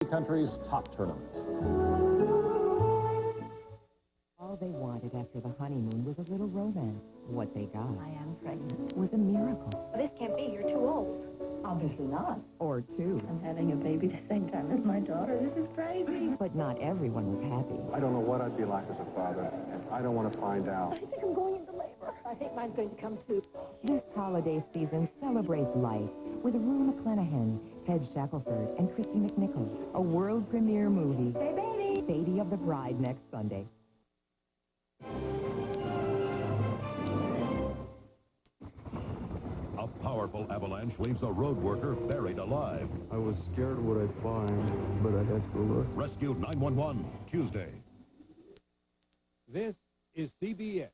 country's top tournament. All they wanted after the honeymoon was a little romance. What they got I am pregnant. was a miracle. This can't be. You're too old. Obviously not. Or two. I'm having a baby the same time as my daughter. This is crazy. But not everyone was happy. I don't know what I'd be like as a father, and I don't want to find out. I think I'm going into labor. I think mine's going to come too. This holiday season celebrates life with Rue McClanahan, Ted Shackelford, and Christy McNichol. A world premiere movie. Hey, baby! Baby of the Bride next Sunday. A powerful avalanche leaves a road worker buried alive. I was scared what I'd find, but I had to look. Rescue 911, Tuesday. This is CBS.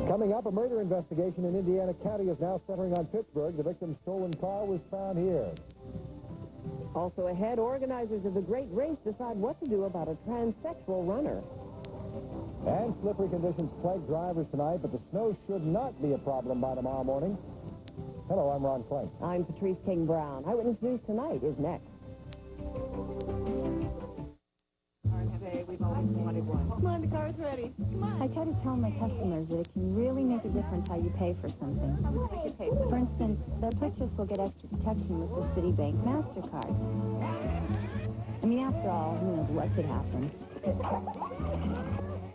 Coming up, a murder investigation in Indiana County is now centering on Pittsburgh. The victim's stolen car was found here. Also ahead, organizers of the Great Race decide what to do about a transsexual runner. And slippery conditions plague drivers tonight, but the snow should not be a problem by tomorrow morning. Hello, I'm Ron Clay. I'm Patrice King-Brown. Eyewitness News Tonight is next. We've always wanted one. Come on, the car's ready. Come on. I try to tell my customers that it can really make a difference how you pay for something. For instance, their purchase will get extra protection with the Citibank MasterCard. I mean, after all, who knows what could happen.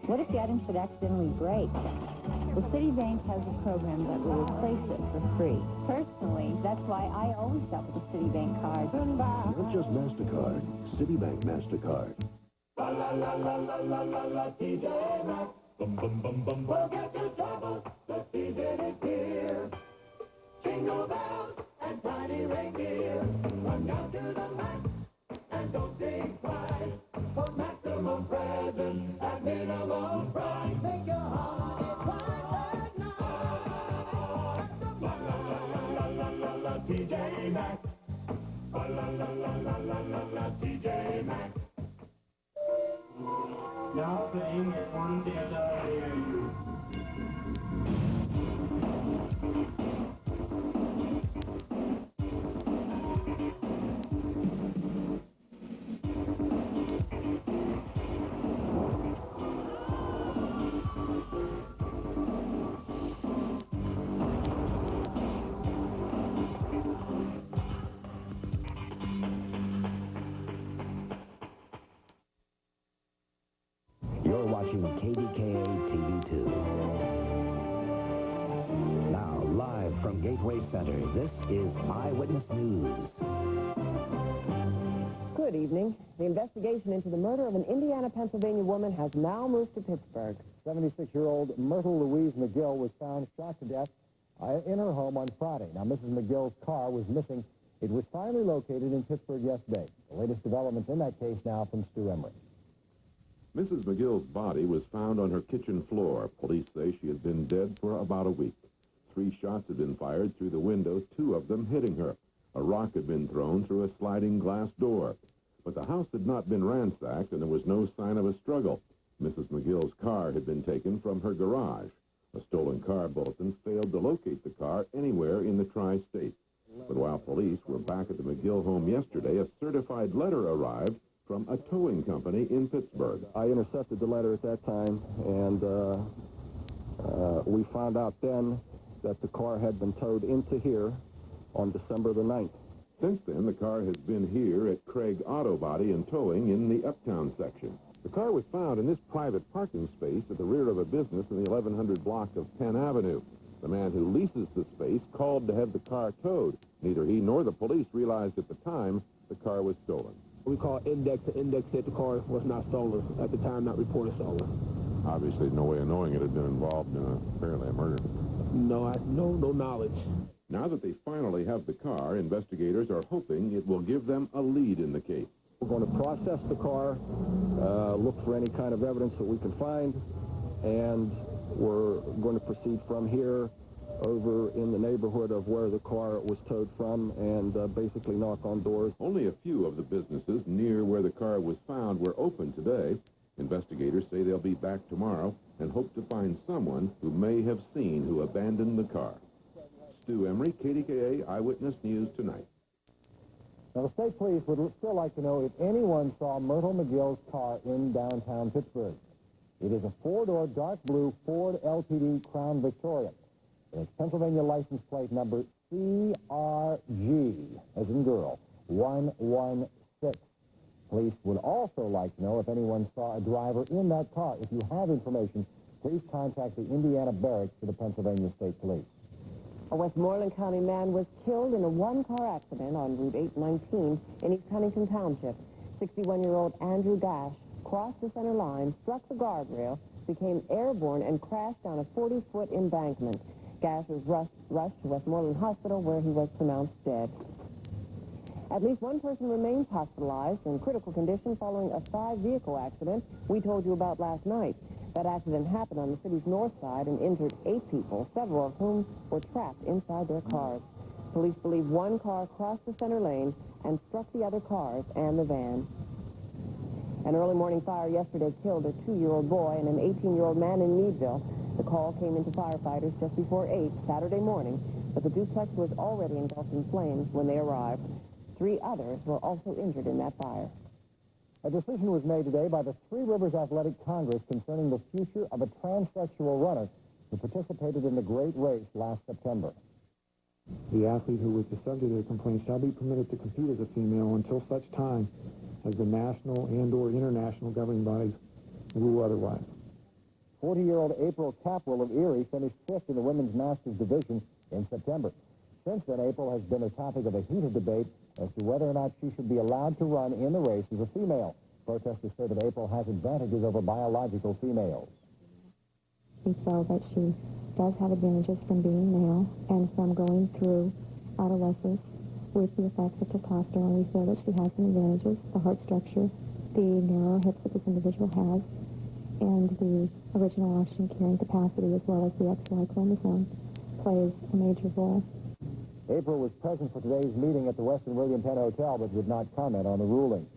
What if the item should accidentally break? The Citibank has a program that will replace it for free. Personally, that's why I always shop with the Citibank card. Not just MasterCard, Citibank MasterCard. La la la la la la la la TJ Maxx. Bum bum bum bum. We'll get you double. The season is here. Jingle bells and tiny reindeer. Run down to the max and don't think twice. For maximum presents at minimum price. Make your holiday bright at night. La la la la la la la TJ Maxx. La la la la la la la TJ Maxx. Now playing at one theater near you. You're watching KDKA TV2. Now, live from Gateway Center, this is Eyewitness News. Good evening. The investigation into the murder of an Indiana, Pennsylvania woman has now moved to Pittsburgh. 76-year-old Myrtle Louise McGill was found shot to death in her home on Friday. Now, Mrs. McGill's car was missing. It was finally located in Pittsburgh yesterday. The latest developments in that case now from Stu Emery. Mrs. McGill's body was found on her kitchen floor. Police say she had been dead for about a week. 3 shots had been fired through the window, 2 of them hitting her. A rock had been thrown through a sliding glass door. But the house had not been ransacked, and there was no sign of a struggle. Mrs. McGill's car had been taken from her garage. A stolen car bulletin failed to locate the car anywhere in the tri-state. But while police were back at the McGill home yesterday, a certified letter arrived from a towing company in Pittsburgh. I intercepted the letter at that time, and we found out then that the car had been towed into here on December the 9th. Since then, the car has been here at Craig Auto Body and Towing in the Uptown section. The car was found in this private parking space at the rear of a business in the 1100 block of Penn Avenue. The man who leases the space called to have the car towed. Neither he nor the police realized at the time the car was stolen. We call index. The index said the car was not stolen. At the time, not reported stolen. Obviously, no way of knowing it had been involved in apparently a murder. No knowledge. Now that they finally have the car, investigators are hoping it will give them a lead in the case. We're going to process the car, look for any kind of evidence that we can find, and we're going to proceed from here over in the neighborhood of where the car was towed from and basically knock on doors. Only a few of the businesses near where the car was found were open today. Investigators say they'll be back tomorrow and hope to find someone who may have seen who abandoned the car. Stu Emery, KDKA Eyewitness News Tonight. Now, the state police would still like to know if anyone saw Myrtle McGill's car in downtown Pittsburgh. It is a four-door dark blue Ford LTD Crown Victoria. And its Pennsylvania license plate number CRG, as in girl, 116. Police would also like to know if anyone saw a driver in that car. If you have information, please contact the Indiana Barracks for the Pennsylvania State Police. A Westmoreland County man was killed in a one-car accident on Route 819 in East Huntington Township. 61-year-old Andrew Gash crossed the center line, struck the guardrail, became airborne, and crashed down a 40-foot embankment. Gash was rushed to Westmoreland Hospital, where he was pronounced dead. At least one person remains hospitalized in critical condition following a 5-vehicle accident we told you about last night. That accident happened on the city's north side and injured 8 people, several of whom were trapped inside their cars. Police believe one car crossed the center lane and struck the other cars and the van. An early morning fire yesterday killed a 2-year-old boy and an 18-year-old man in Meadville. The call came into firefighters just before 8 Saturday morning, but the duplex was already engulfed in flames when they arrived. 3 others were also injured in that fire. A decision was made today by the Three Rivers Athletic Congress concerning the future of a transsexual runner who participated in the Great Race last September. The athlete who was the subject of the complaint shall be permitted to compete as a female until such time as the national and/or international governing bodies rule otherwise. 40-year-old April Capwell of Erie finished 5th in the women's masters division in September. Since then, April has been a topic of a heated debate as to whether or not she should be allowed to run in the race as a female. Protesters say that April has advantages over biological females. We feel that she does have advantages from being male and from going through adolescence with the effects of testosterone. We feel that she has some advantages, the heart structure, the narrower hips that this individual has, and the original oxygen-carrying capacity, as well as the XY chromosome, plays a major role. April was present for today's meeting at the Westin William Penn Hotel, but did not comment on the ruling.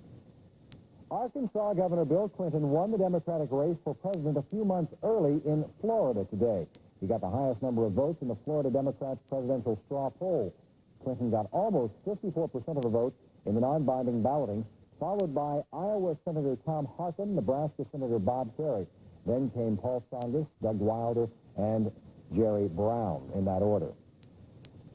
Arkansas Governor Bill Clinton won the Democratic race for president a few months early in Florida today. He got the highest number of votes in the Florida Democrats' presidential straw poll. Clinton got almost 54% of the vote in the non-binding balloting, followed by Iowa Senator Tom Harkin, Nebraska Senator Bob Kerrey. Then came Paul Tsongas, Doug Wilder, and Jerry Brown, in that order.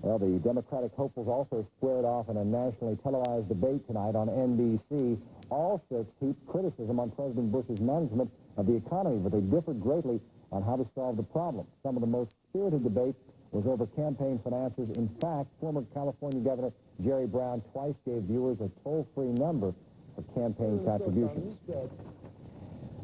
Well, the Democratic hopefuls also squared off in a nationally televised debate tonight on NBC. All 6 heaped criticism on President Bush's management of the economy, but they differed greatly on how to solve the problem. Some of the most spirited debate was over campaign finances. In fact, former California Governor Jerry Brown twice gave viewers a toll-free number for campaign contributions.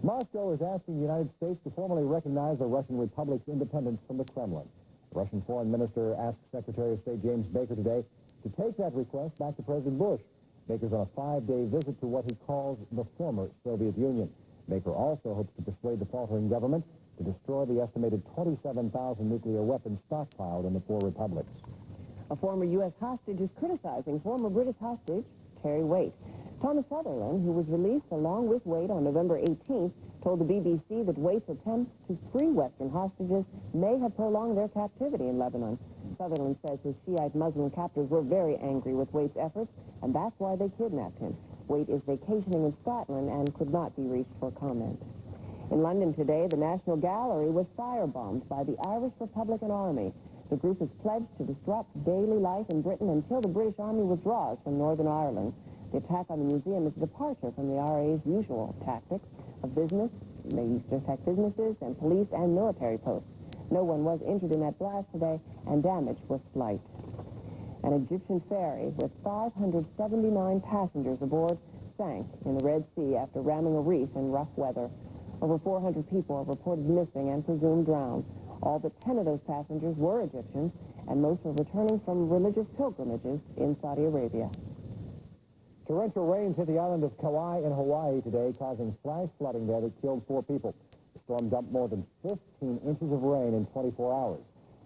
Moscow is asking the United States to formally recognize the Russian Republic's independence from the Kremlin. The Russian Foreign Minister asked Secretary of State James Baker today to take that request back to President Bush. Baker's on a 5-day visit to what he calls the former Soviet Union. Baker also hopes to persuade the faltering government to destroy the estimated 27,000 nuclear weapons stockpiled in the 4 republics. A former U.S. hostage is criticizing former British hostage Terry Waite. Thomas Sutherland, who was released along with Waite on November 18th, told the BBC that Waite's attempts to free Western hostages may have prolonged their captivity in Lebanon. Sutherland says his Shiite Muslim captors were very angry with Waite's efforts, and that's why they kidnapped him. Waite is vacationing in Scotland and could not be reached for comment. In London today, the National Gallery was firebombed by the Irish Republican Army. The group has pledged to disrupt daily life in Britain until the British Army withdraws from Northern Ireland. The attack on the museum is a departure from the RA's usual tactics of business. They used to attack businesses and police and military posts. No one was injured in that blast today, and damage was slight. An Egyptian ferry with 579 passengers aboard sank in the Red Sea after ramming a reef in rough weather. Over 400 people are reported missing and presumed drowned. All but 10 of those passengers were Egyptians, and most were returning from religious pilgrimages in Saudi Arabia. Torrential rains hit the island of Kauai in Hawaii today, causing flash flooding there that killed 4 people. The storm dumped more than 15 inches of rain in 24 hours.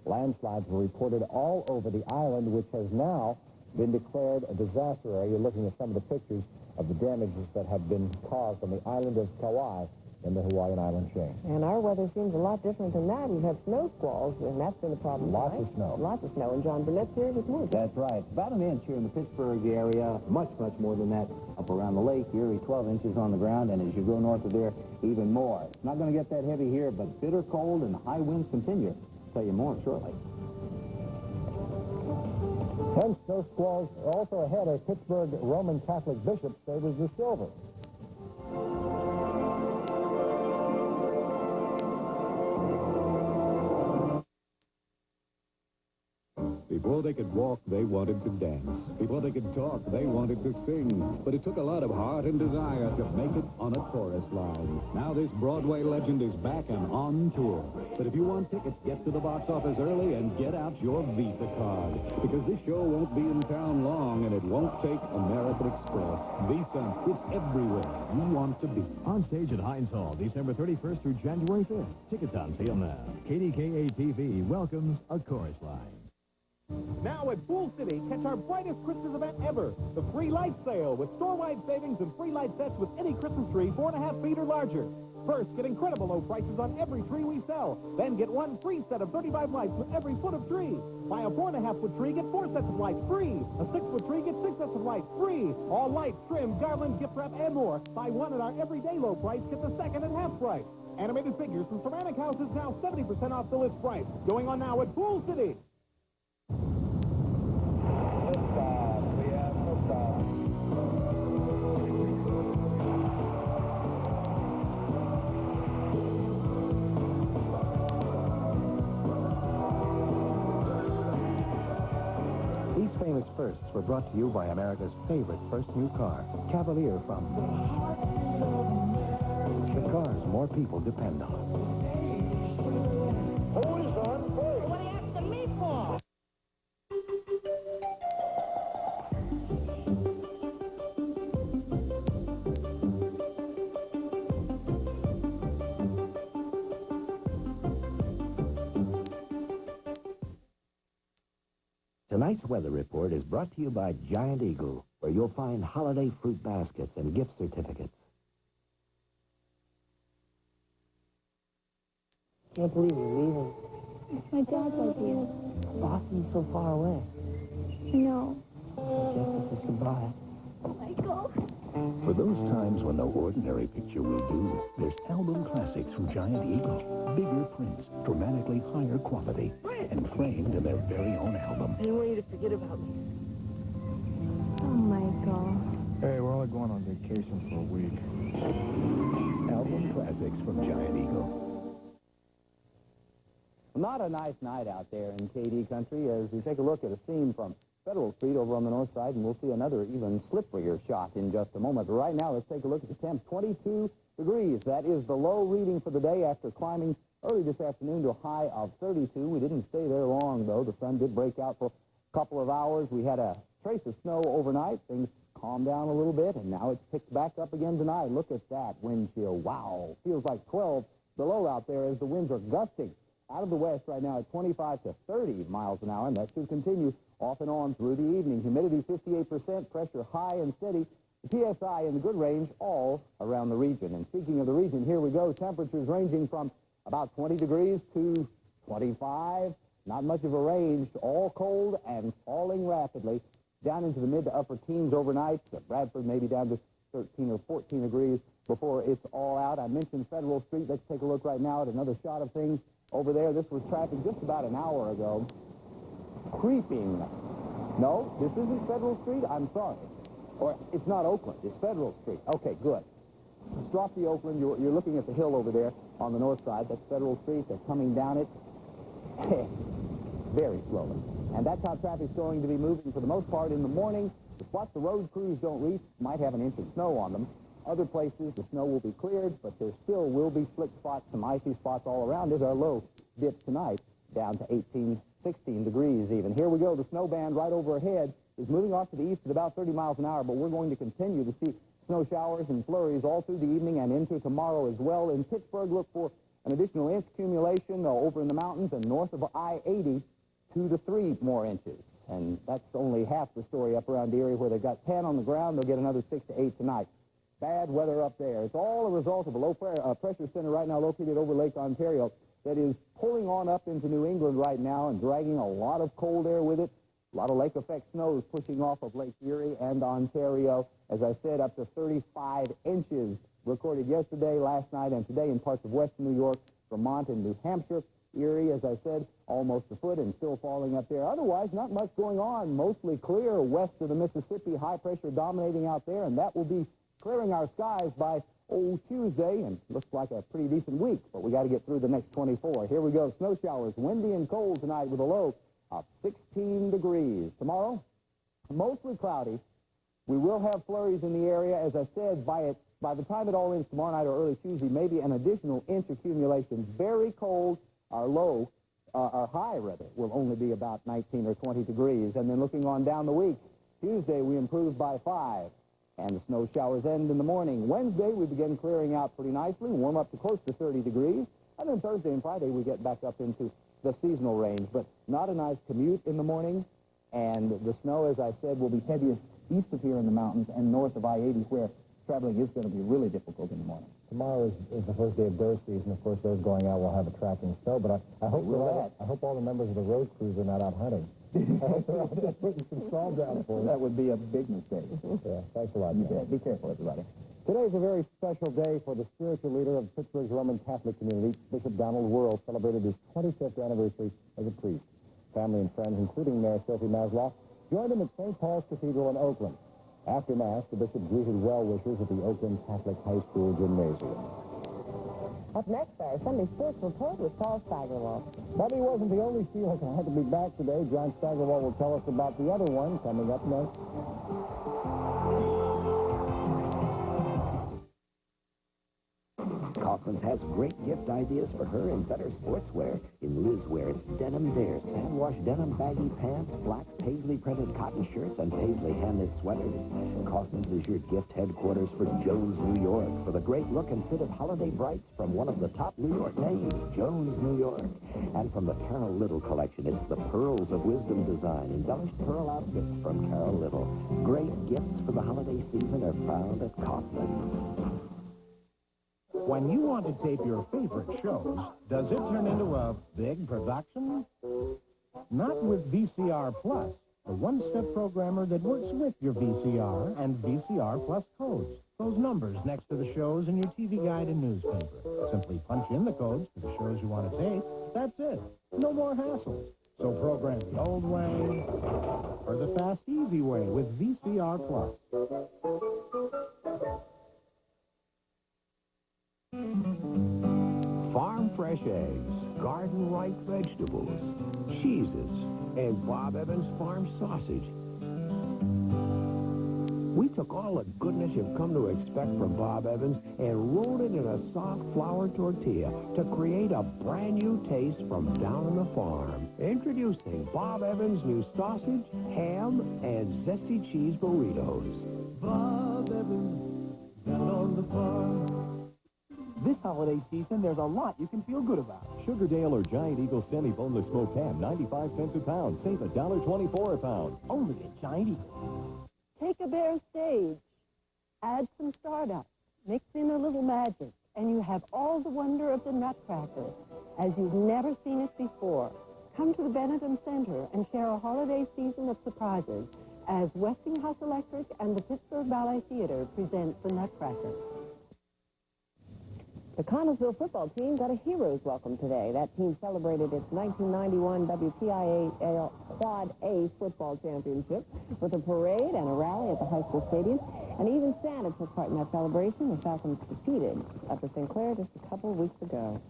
Landslides were reported all over the island, which has now been declared a disaster area. You're looking at some of the pictures of the damages that have been caused on the island of Kauai in the Hawaiian island chain. And our weather seems a lot different than that. We've had snow squalls, and that's been a problem. Lots of snow. Lots of snow. And John Burnett's here with more. That's right. About an inch here in the Pittsburgh area. Much, much more than that up around the lake. Erie, 12 inches on the ground. And as you go north of there, even more. It's not going to get that heavy here, but bitter cold and high winds continue. I'll tell you more shortly. 10 snow squalls also ahead. A Pittsburgh Roman Catholic bishop favors the silver. Before they could walk, they wanted to dance. Before they could talk, they wanted to sing. But it took a lot of heart and desire to make it on a chorus line. Now this Broadway legend is back and on tour. But if you want tickets, get to the box office early and get out your Visa card. Because this show won't be in town long, and it won't take American Express. Visa, it's everywhere you want to be. On stage at Heinz Hall, December 31st through January 5th. Tickets on sale now. KDKA TV welcomes A Chorus Line. Now at Pool City, catch our brightest Christmas event ever, the free light sale with store-wide savings and free light sets with any Christmas tree 4.5 feet or larger. First, get incredible low prices on every tree we sell. Then get one free set of 35 lights with every foot of tree. Buy a 4.5-foot tree, get 4 sets of lights free. A 6-foot tree, get 6 sets of lights free. All lights, trim, garland, gift wrap, and more. Buy one at our everyday low price, get the second at half price. Animated figures from Ceramic House is now 70% off the list price. Going on now at Pool City. These famous firsts were brought to you by America's favorite first new car, Cavalier from the cars more people depend on. Who's on first? What are you asking me for? Tonight's weather report is brought to you by Giant Eagle, where you'll find holiday fruit baskets and gift certificates. Can't believe you're leaving. It's my dad's idea. Boston's so far away. No. Just to say goodbye. Michael. For those times when no ordinary picture will do, there's album classics from Giant Eagle. Bigger prints, dramatically higher quality, and framed in their very own album. I didn't want you to forget about me. Oh, Michael. Hey, we're only going on vacation for a week. Album classics from Giant Eagle. Not a nice night out there in KD country as we take a look at a scene from Federal Street over on the north side, and we'll see another even slipperier shot in just a moment. But right now, let's take a look at the temp. 22 degrees. That is the low reading for the day after climbing early this afternoon to a high of 32. We didn't stay there long, though. The sun did break out for a couple of hours. We had a trace of snow overnight. Things calmed down a little bit, and now it's picked back up again tonight. Look at that wind chill. Wow. Feels like 12 below out there as the winds are gusting out of the west right now at 25 to 30 miles an hour, and that should continue off and on through the evening. Humidity 58%, pressure high and steady. The PSI in the good range all around the region. And speaking of the region, here we go. Temperatures ranging from about 20 degrees to 25. Not much of a range. All cold and falling rapidly down into the mid to upper teens overnight. Bradford maybe down to 13 or 14 degrees before it's all out. I mentioned Federal Street. Let's take a look right now at another shot of things over there. This was traffic just about an hour ago. Creeping. No, this isn't Federal Street. I'm sorry. Or it's not Oakland. It's Federal Street. Okay, good. Let's drop the Oakland. You're looking at the hill over there on the north side. That's Federal Street. They're coming down it very slowly. And that's how traffic's going to be moving for the most part in the morning. The spots the road crews don't reach might have an inch of snow on them. Other places, the snow will be cleared, but there still will be slick spots, some icy spots all around as our low dips tonight down to 18, 16 degrees even. Here we go. The snow band right overhead is moving off to the east at about 30 miles an hour, but we're going to continue to see snow showers and flurries all through the evening and into tomorrow as well. In Pittsburgh, look for an additional inch accumulation over in the mountains and north of I-80, 2 to 3 more inches. And that's only half the story up around Erie where they've got 10 on the ground. They'll get another 6 to 8 tonight. bad weather up there. It's all a result of a low pressure center right now located over Lake Ontario that is pulling on up into New England right now and dragging a lot of cold air with it. A lot of lake effect snows pushing off of Lake Erie and Ontario. As I said, up to 35 inches recorded yesterday, last night, and today in parts of western New York, Vermont, and New Hampshire. Erie, as I said, almost a foot and still falling up there. Otherwise, not much going on. Mostly clear west of the Mississippi, high pressure dominating out there, and that will be clearing our skies by Tuesday, and looks like a pretty decent week, but we got to get through the next 24. Here we go. Snow showers, windy and cold tonight with a low of 16 degrees. Tomorrow, mostly cloudy. We will have flurries in the area. As I said, by the time it all ends tomorrow night or early Tuesday, maybe an additional inch accumulation. Very cold. Our high, will only be about 19 or 20 degrees. And then looking on down the week, Tuesday we improve by 5. And the snow showers end in the morning. Wednesday, we begin clearing out pretty nicely, warm up to close to 30 degrees. And then Thursday and Friday, we get back up into the seasonal range. But not a nice commute in the morning. And the snow, as I said, will be heaviest east of here in the mountains and north of I-80, where traveling is going to be really difficult in the morning. Tomorrow is the first day of doe season. Of course, those going out will have a tracking snow, but I hope all the members of the road crews are not out hunting. I hope they're out there putting some salt down for us. That would be a big mistake. Yeah, thanks a lot. Be careful, everybody. Today is a very special day for the spiritual leader of Pittsburgh's Roman Catholic community. Bishop Donald Worrell celebrated his 25th anniversary as a priest. Family and friends, including Mayor Sophie Maslow, joined him at St. Paul's Cathedral in Oakland. After Mass, the bishop greeted well-wishers at the Oakland Catholic High School gymnasium. Up next, our Sunday Sports Report with Paul Steigerwald. Bobby wasn't the only Steeler glad to be back today. John Steigerwald will tell us about the other one coming up next. Kaufman's has great gift ideas for her in better sportswear. In Liz wears denim bears, sandwash denim baggy pants, black paisley printed cotton shirts, and paisley hand-knit sweaters. Kaufman's is your gift headquarters for Jones, New York, for the great look and fit of holiday brights from one of the top New York names, Jones, New York. And from the Carol Little collection, it's the Pearls of Wisdom design, embellished pearl outfits from Carol Little. Great gifts for the holiday season are found at Kaufman's. When you want to tape your favorite shows, does it turn into a big production? Not with VCR Plus, the one-step programmer that works with your VCR and VCR Plus codes. Those numbers next to the shows in your TV guide and newspaper. Simply punch in the codes for the shows you want to tape. That's it. No more hassles. So program the old way or the fast, easy way with VCR Plus. Farm fresh eggs, garden right vegetables, cheeses, and Bob Evans farm sausage. We took all the goodness you've come to expect from Bob Evans and rolled it in a soft flour tortilla to create a brand new taste from down on the farm. Introducing Bob Evans' new sausage, ham, and zesty cheese burritos. Bob Evans, down on the farm. This holiday season, there's a lot you can feel good about. Sugardale or Giant Eagle semi-boneless smoked ham, 95 cents a pound. Save $1.24 a pound. Only at Giant Eagle. Take a bare stage, add some stardust, mix in a little magic, and you have all the wonder of the Nutcracker, as you've never seen it before. Come to the Benetton Center and share a holiday season of surprises as Westinghouse Electric and the Pittsburgh Ballet Theater present the Nutcracker. The Connellsville football team got a hero's welcome today. That team celebrated its 1991 WPIAL Quad A football championship with a parade and a rally at the high school stadium. And even Santa took part in that celebration. The Falcons defeated Upper St. Clair just a couple of weeks ago.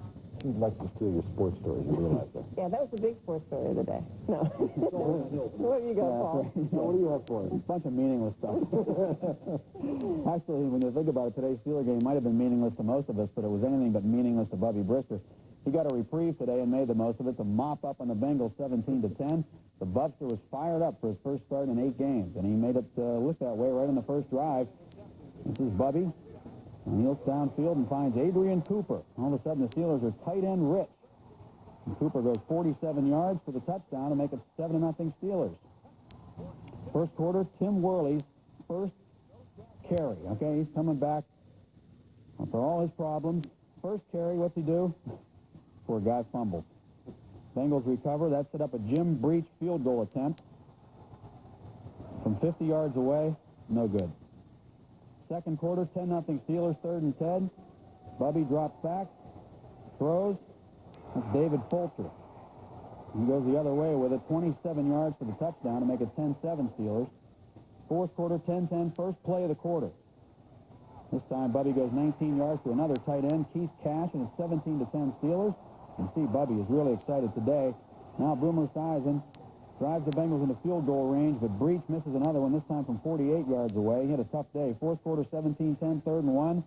He'd like to steal your sports stories, you realize that. Yeah, that was the big sports story of the day. No. What have you got, Paul? What do you have for us? A bunch of meaningless stuff. Actually, when you think about it, today's Steeler game might have been meaningless to most of us, but it was anything but meaningless to Bubby Brister. He got a reprieve today and made the most of it to mop up on the Bengals 17-10. The Buster was fired up for his first start in 8 games, and he made it look that way right in the first drive. This is Bubby. And he looks downfield and finds Adrian Cooper. All of a sudden, the Steelers are tight end rich. And Cooper goes 47 yards for the touchdown to make it 7-0 Steelers. First quarter, Tim Worley's first carry. Okay, he's coming back for all his problems. First carry, what's he do? Poor guy fumbles. Bengals recover. That set up a Jim Breach field goal attempt. From 50 yards away, no good. Second quarter, 10-0 Steelers, 3rd and 10. Bubby drops back, throws. That's David Fulcher. He goes the other way with it, 27 yards for the touchdown to make it 10-7 Steelers. Fourth quarter, 10-10, first play of the quarter. This time, Bubby goes 19 yards to another tight end, Keith Cash, and it's 17-10 Steelers. You can see Bubby is really excited today. Now Boomer Esiason drives the Bengals into field goal range, but Breach misses another one, this time from 48 yards away. He had a tough day. Fourth quarter, 17-10, 3rd and 1.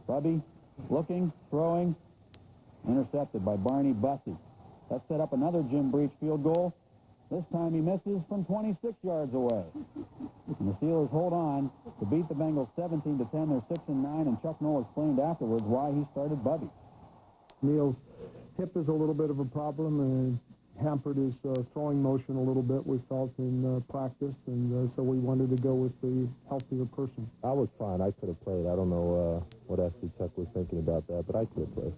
Bubby looking, throwing, intercepted by Barney Bussey. That set up another Jim Breach field goal. This time he misses from 26 yards away. And the Steelers hold on to beat the Bengals 17-10. They're 6-9, and Chuck Noll explained afterwards why he started Bubby. Neil's hip is a little bit of a problem and hampered his throwing motion a little bit, we felt, in practice, and so we wanted to go with the healthier person. I was fine. I could have played. I don't know what actually Chuck was thinking about that, but I could have played.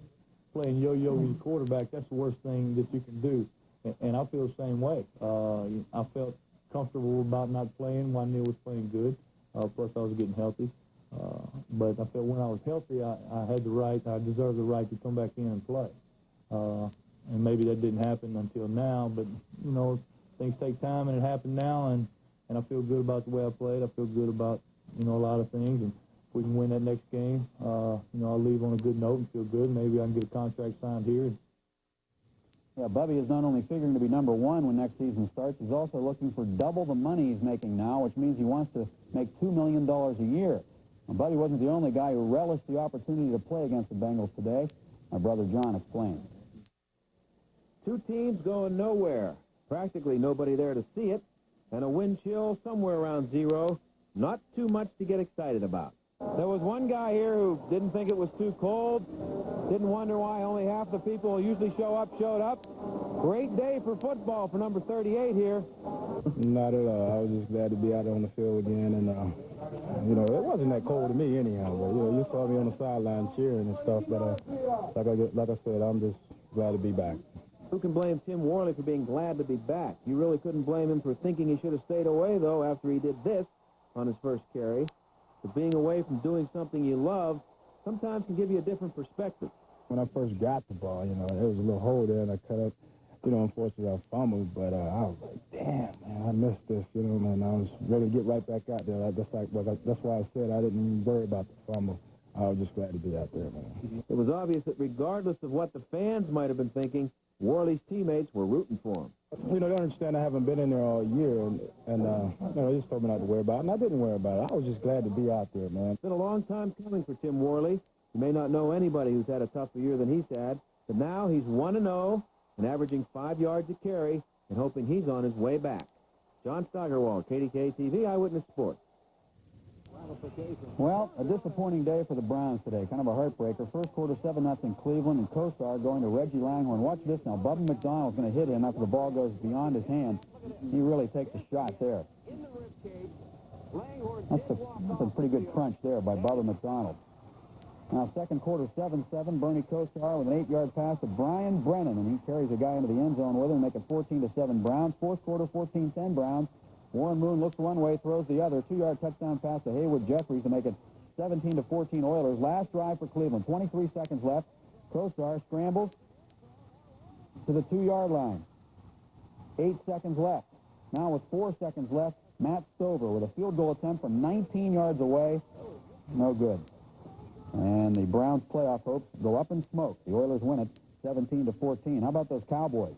Playing yo-yo as a quarterback, that's the worst thing that you can do. And I feel the same way. I felt comfortable about not playing while Neil was playing good. Plus, I was getting healthy. But I felt when I was healthy, I had the right, I deserved the right to come back in and play. And maybe that didn't happen until now, but, you know, things take time, and it happened now, and I feel good about the way I played. I feel good about, you know, a lot of things, and if we can win that next game, you know, I'll leave on a good note and feel good. Maybe I can get a contract signed here. Yeah, Bubby is not only figuring to be number 1 when next season starts, he's also looking for double the money he's making now, which means he wants to make $2 million a year. Now, Bubby wasn't the only guy who relished the opportunity to play against the Bengals today. My brother John explains. Two teams going nowhere. Practically nobody there to see it. And a wind chill somewhere around 0. Not too much to get excited about. There was one guy here who didn't think it was too cold. Didn't wonder why only half the people who usually show up showed up. Great day for football for number 38 here. Not at all. I was just glad to be out on the field again. And, you know, it wasn't that cold to me anyhow. But, you know, you saw me on the sideline cheering and stuff. But like I said, I'm just glad to be back. Who can blame Tim Worley for being glad to be back? You really couldn't blame him for thinking he should have stayed away, though, after he did this on his first carry. But being away from doing something you love sometimes can give you a different perspective. When I first got the ball, you know, there was a little hole there, and I cut up. You know, unfortunately, I fumbled, but I was like, damn, man, I missed this, you know, man. I was ready to get right back out there. That's why I said I didn't even worry about the fumble. I was just glad to be out there, man. It was obvious that regardless of what the fans might have been thinking, Worley's teammates were rooting for him. You know, they understand I haven't been in there all year, and you know, they just told me not to worry about it, and I didn't worry about it. I was just glad to be out there, man. It's been a long time coming for Tim Worley. You may not know anybody who's had a tougher year than he's had, but now he's 1-0 and averaging 5 yards a carry and hoping he's on his way back. John Steigerwald, KDKA TV, Eyewitness Sports. Well, a disappointing day for the Browns today. Kind of a heartbreaker. First quarter, 7-0 Cleveland, and Kosar going to Reggie Langhorne. Watch this now. Bubba McDonald's going to hit him after the ball goes beyond his hand. He really takes a shot there. That's a pretty good crunch there by Bubba McDonald. Now, second quarter, 7-7. Bernie Kosar with an 8-yard pass to Brian Brennan, and he carries a guy into the end zone with him, make it 14-7 Browns. Fourth quarter, 14-10 Browns. Warren Moon looks one way, throws the other. 2-yard touchdown pass to Haywood Jeffries to make it 17-14 Oilers. Last drive for Cleveland. 23 seconds left. Kosar scrambles to the 2-yard line. 8 seconds left. Now with 4 seconds left, Matt Stover with a field goal attempt from 19 yards away. No good. And the Browns' playoff hopes go up in smoke. The Oilers win it 17-14. How about those Cowboys?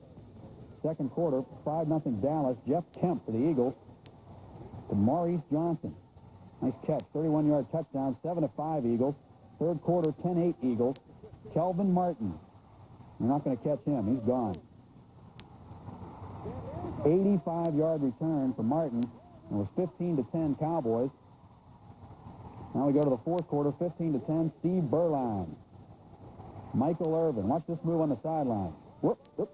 Second quarter, 5-0 Dallas. Jeff Kemp for the Eagles to Maurice Johnson. Nice catch, 31-yard touchdown, 7-5 Eagles. Third quarter, 10-8 Eagles. Kelvin Martin. You're not going to catch him. He's gone. 85-yard return for Martin. It was 15-10 Cowboys. Now we go to the fourth quarter, 15-10 Steve Berline. Michael Irvin. Watch this move on the sideline. Whoop, whoop.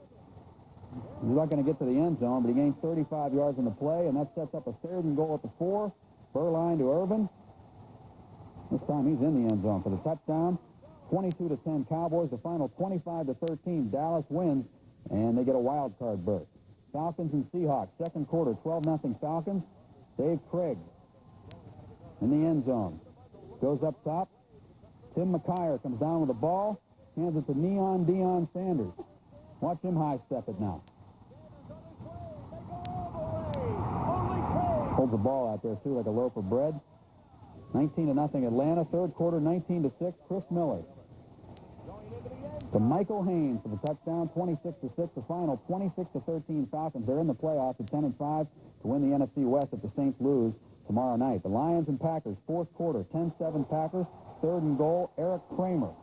He's not going to get to the end zone, but he gains 35 yards in the play, and that sets up a 3rd and goal at the 4. Berline to Irvin. This time he's in the end zone for the touchdown. 22-10 Cowboys. The final 25-13. Dallas wins, and they get a wild card berth. Falcons and Seahawks. Second quarter, 12-0 Falcons. Dave Craig in the end zone. Goes up top. Tim McKyer comes down with the ball. Hands it to Neon Deion Sanders. Watch him high-step it now. Holds the ball out there, too, like a loaf of bread. 19-0 Atlanta. Third quarter, 19-6. Chris Miller to Michael Haynes for the touchdown. 26-6. The final, 26-13 Falcons. They're in the playoffs at 10-5 to win the NFC West if the Saints lose tomorrow night. The Lions and Packers. Fourth quarter, 10-7 Packers. Third and goal, Eric Kramer.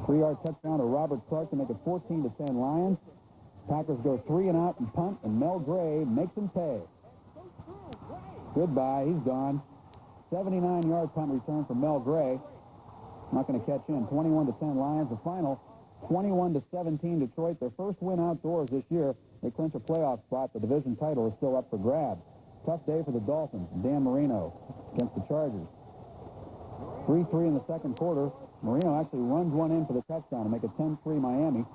3-yard touchdown to Robert Clark to make it 14-10 Lions. Packers go 3 and out and punt, and Mel Gray makes them pay. Goodbye, he's gone. 79-yard punt return from Mel Gray. Not going to catch in. 21-10 Lions. The final, 21-17 Detroit. Their first win outdoors this year. They clinch a playoff spot. The division title is still up for grabs. Tough day for the Dolphins. Dan Marino against the Chargers. 3-3 in the second quarter. Marino actually runs one in for the touchdown to make it 10-3 Miami.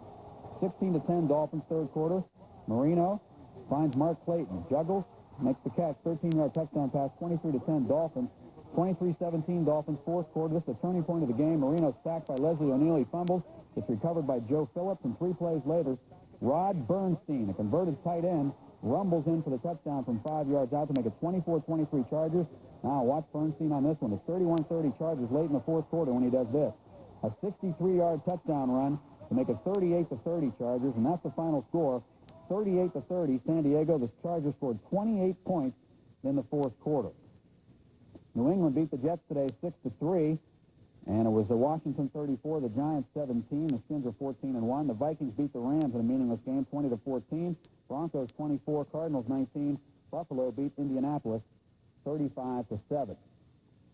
16-10 Dolphins third quarter. Marino finds Mark Clayton. Juggles. Makes the catch. 13-yard touchdown pass. 23-10 Dolphins. 23-17 Dolphins, fourth quarter. This is the turning point of the game. Marino sacked by Leslie O'Neal. He fumbles. It's recovered by Joe Phillips, and 3 plays later, Rod Bernstein, a converted tight end, rumbles in for the touchdown from 5 yards out to make it 24-23 Chargers. Now watch Bernstein on this one. It's 31-30 Chargers late in the fourth quarter when he does this. A 63-yard touchdown run to make it 38-30 Chargers, and that's the final score. 38-30 San Diego. The Chargers scored 28 points in the fourth quarter. New England beat the Jets today 6-3, and it was the Washington 34, the Giants 17, the Skins are 14-1. The Vikings beat the Rams in a meaningless game 20-14. Broncos 24, Cardinals 19. Buffalo beat Indianapolis 35-7.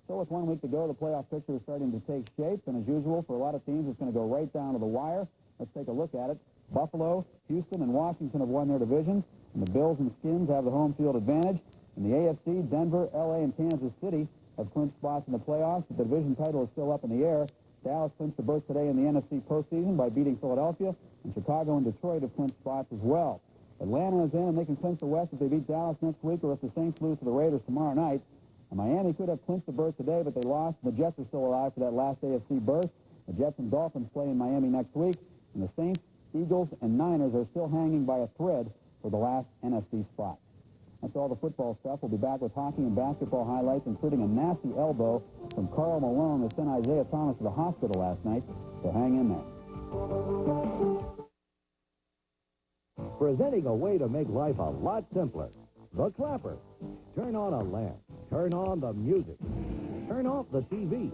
So with 1 week to go, the playoff picture is starting to take shape, and as usual, for a lot of teams, it's going to go right down to the wire. Let's take a look at it. Buffalo, Houston, and Washington have won their divisions, and the Bills and Skins have the home field advantage. In the AFC, Denver, L.A., and Kansas City have clinched spots in the playoffs. The division title is still up in the air. Dallas clinched the berth today in the NFC postseason by beating Philadelphia, and Chicago and Detroit have clinched spots as well. Atlanta is in, and they can clinch the West if they beat Dallas next week or if the Saints lose to the Raiders tomorrow night. And Miami could have clinched the berth today, but they lost. The Jets are still alive for that last AFC berth. The Jets and Dolphins play in Miami next week, and the Saints, Eagles, and Niners are still hanging by a thread for the last NFC spot. That's all the football stuff. We'll be back with hockey and basketball highlights, including a nasty elbow from Carl Malone that sent Isaiah Thomas to the hospital last night. So hang in there. Presenting a way to make life a lot simpler. The Clapper. Turn on a lamp. Turn on the music. Turn off the TV.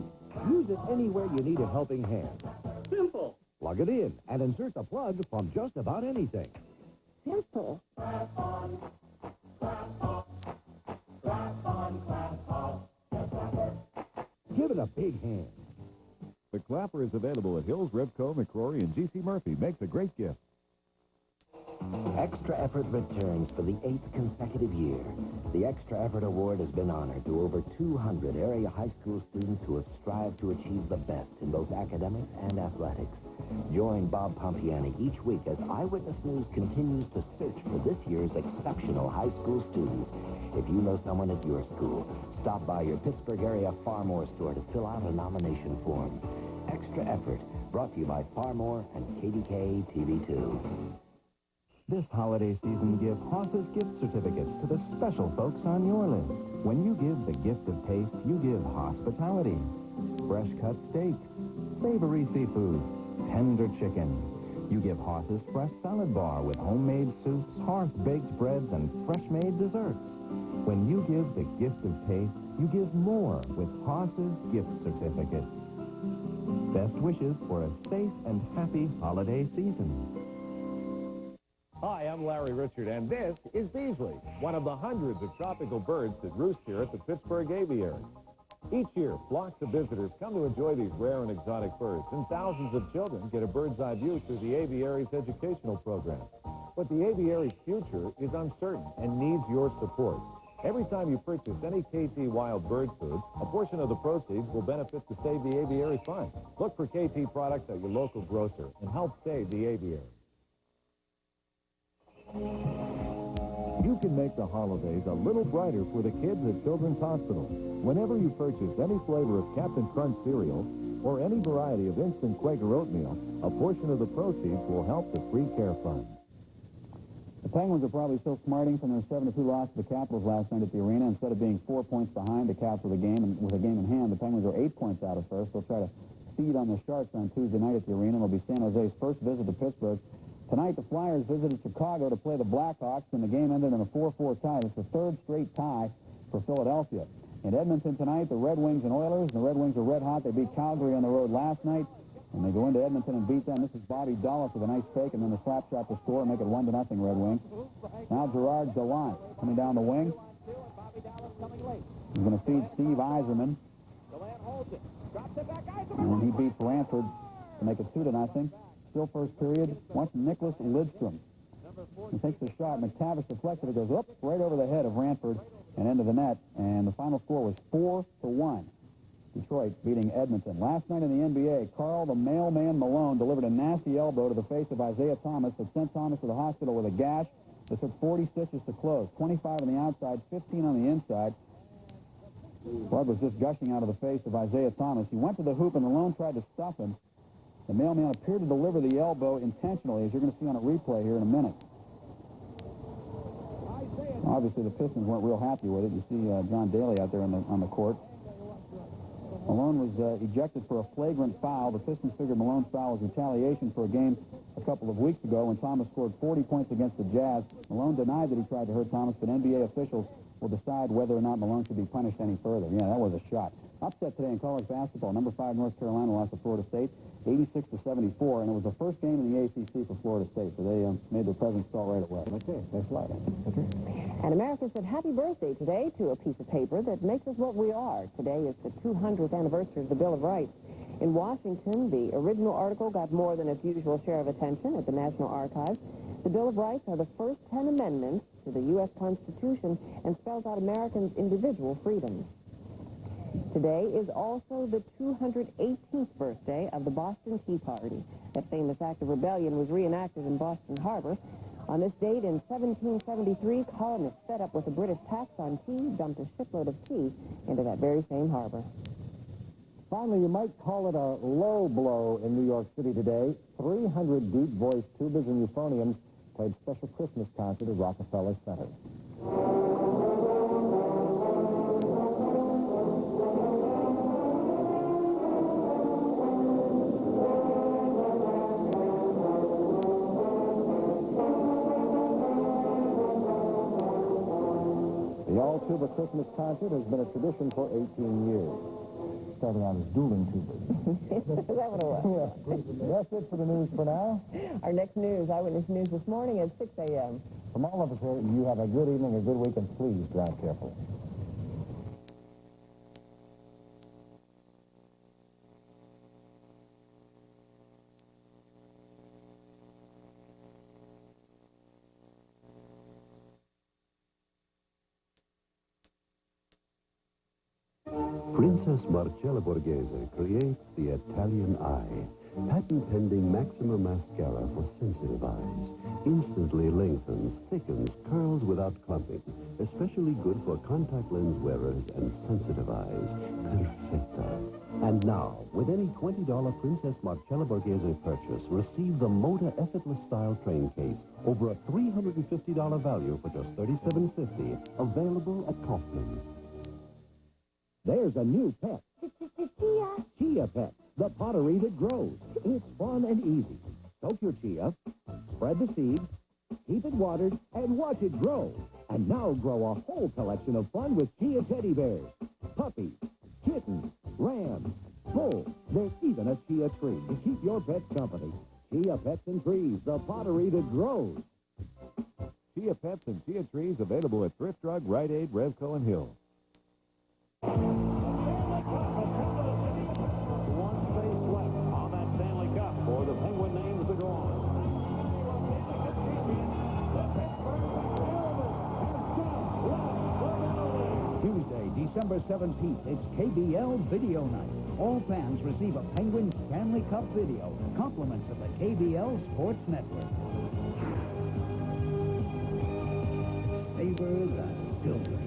Use it anywhere you need a helping hand. Simple. Plug it in and insert the plug from just about anything. Simple. Clap on. Clap on. Clap on. Clap on. The Clapper. Give it a big hand. The Clapper is available at Hills, Revco, McCrory, and G.C. Murphy. Makes a great gift. Extra Effort returns for the 8th consecutive year. The Extra Effort Award has been honored to over 200 area high school students who have strived to achieve the best in both academics and athletics. Join Bob Pompiani each week as Eyewitness News continues to search for this year's exceptional high school students. If you know someone at your school, stop by your Pittsburgh area Farmore store to fill out a nomination form. Extra Effort, brought to you by Farmore and KDKA TV2. This holiday season, give Hoss's gift certificates to the special folks on your list. When you give the gift of taste, you give hospitality. Fresh-cut steaks, savory seafood, tender chicken. You give Hoss's fresh salad bar with homemade soups, hearth-baked breads, and fresh-made desserts. When you give the gift of taste, you give more with Hoss's gift certificates. Best wishes for a safe and happy holiday season. Hi, I'm Larry Richard, and this is Beasley, one of the hundreds of tropical birds that roost here at the Pittsburgh Aviary. Each year, flocks of visitors come to enjoy these rare and exotic birds, and thousands of children get a bird's-eye view through the Aviary's educational program. But the Aviary's future is uncertain and needs your support. Every time you purchase any KT Wild Bird food, a portion of the proceeds will benefit to Save the Aviary Fund. Look for KT products at your local grocer and help save the aviary. You can make the holidays a little brighter for the kids at Children's Hospital. Whenever you purchase any flavor of Captain Crunch cereal or any variety of instant Quaker oatmeal, a portion of the proceeds will help the Free Care Fund. The Penguins are probably still smarting from their 7-2 loss to the Capitals last night at the arena. Instead of being 4 points behind the Caps with a game in hand, the Penguins are 8 points out of first. They'll try to feed on the Sharks on Tuesday night at the arena. It'll be San Jose's first visit to Pittsburgh. Tonight, the Flyers visited Chicago to play the Blackhawks, and the game ended in a 4-4 tie. It's the third straight tie for Philadelphia. In Edmonton tonight, the Red Wings and Oilers. The Red Wings are red hot. They beat Calgary on the road last night, and they go into Edmonton and beat them. This is Bobby Dollar with a nice fake, and then the slap shot to score and make it 1-0 Red Wings. Now Gerard Gallant coming down the wing. He's going to feed Steve Yzerman. And he beats Ranford to make it 2-0. Still first period. Once Nicholas Lidstrom. He takes the shot. McTavish deflected. It goes up right over the head of Ranford and into the net. And the final score was 4-1. Detroit beating Edmonton. Last night in the NBA, Carl the Mailman Malone delivered a nasty elbow to the face of Isaiah Thomas that sent Thomas to the hospital with a gash that took 40 stitches to close. 25 on the outside, 15 on the inside. Blood was just gushing out of the face of Isaiah Thomas. He went to the hoop and Malone tried to stuff him. The mailman appeared to deliver the elbow intentionally, as you're going to see on a replay here in a minute. Obviously, the Pistons weren't real happy with it. You see John Daly out there on the court. Malone was ejected for a flagrant foul. The Pistons figured Malone's foul was retaliation for a game a couple of weeks ago when Thomas scored 40 points against the Jazz. Malone denied that he tried to hurt Thomas, but NBA officials will decide whether or not Malone should be punished any further. Yeah, that was a shot. Upset today in college basketball. Number 5 North Carolina lost to Florida State, 86-74, and it was the first game in the ACC for Florida State, so they made their presence felt right away. Okay, next slide. Okay. And America said happy birthday today to a piece of paper that makes us what we are. Today is the 200th anniversary of the Bill of Rights. In Washington, the original article got more than its usual share of attention at the National Archives. The Bill of Rights are the first 10 amendments to the U.S. Constitution and spells out Americans' individual freedoms. Today is also the 218th birthday of the Boston Tea Party. That famous act of rebellion was reenacted in Boston Harbor. On this date in 1773, colonists fed up with the British tax on tea dumped a shipload of tea into that very same harbor. Finally, you might call it a low blow in New York City today. 300 deep-voiced tubas and euphoniums played special Christmas concert at Rockefeller Center. The all-tuba Christmas concert has been a tradition for 18 years. Starting out as dueling tubas. Is that what it was? Yeah. That's it for the news for now. Our next news, Eyewitness News this morning at 6 a.m. From all of us here, you have a good evening, a good week, and please drive carefully. Princess Marcella Borghese creates the Italian eye. Patent-pending Maxima Mascara for sensitive eyes. Instantly lengthens, thickens, curls without clumping. Especially good for contact lens wearers and sensitive eyes. Perfecta. And now, with any $20 Princess Marcella Borghese purchase, receive the Moda Effortless Style Train Case. Over a $350 value for just $37.50. Available at Kaufman. There's a new pet. Chia Pet, the pottery that grows. It's fun and easy. Soak your chia, spread the seeds, keep it watered, and watch it grow. And now grow a whole collection of fun with chia teddy bears, puppies, kittens, rams, bulls. There's even a chia tree to keep your pets company. Chia Pets and Trees, the pottery that grows. Chia Pets and Chia Trees available at Thrift Drug, Rite Aid, Revco, and Hill. For the Penguin names the draw. December 17th, it's KBL Video Night. All fans receive a Penguin Stanley Cup video, compliments of the KBL Sports Network. Savor the silver.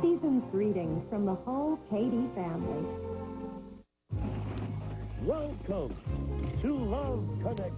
Season's greetings from the whole KD family. Welcome to Love Connect.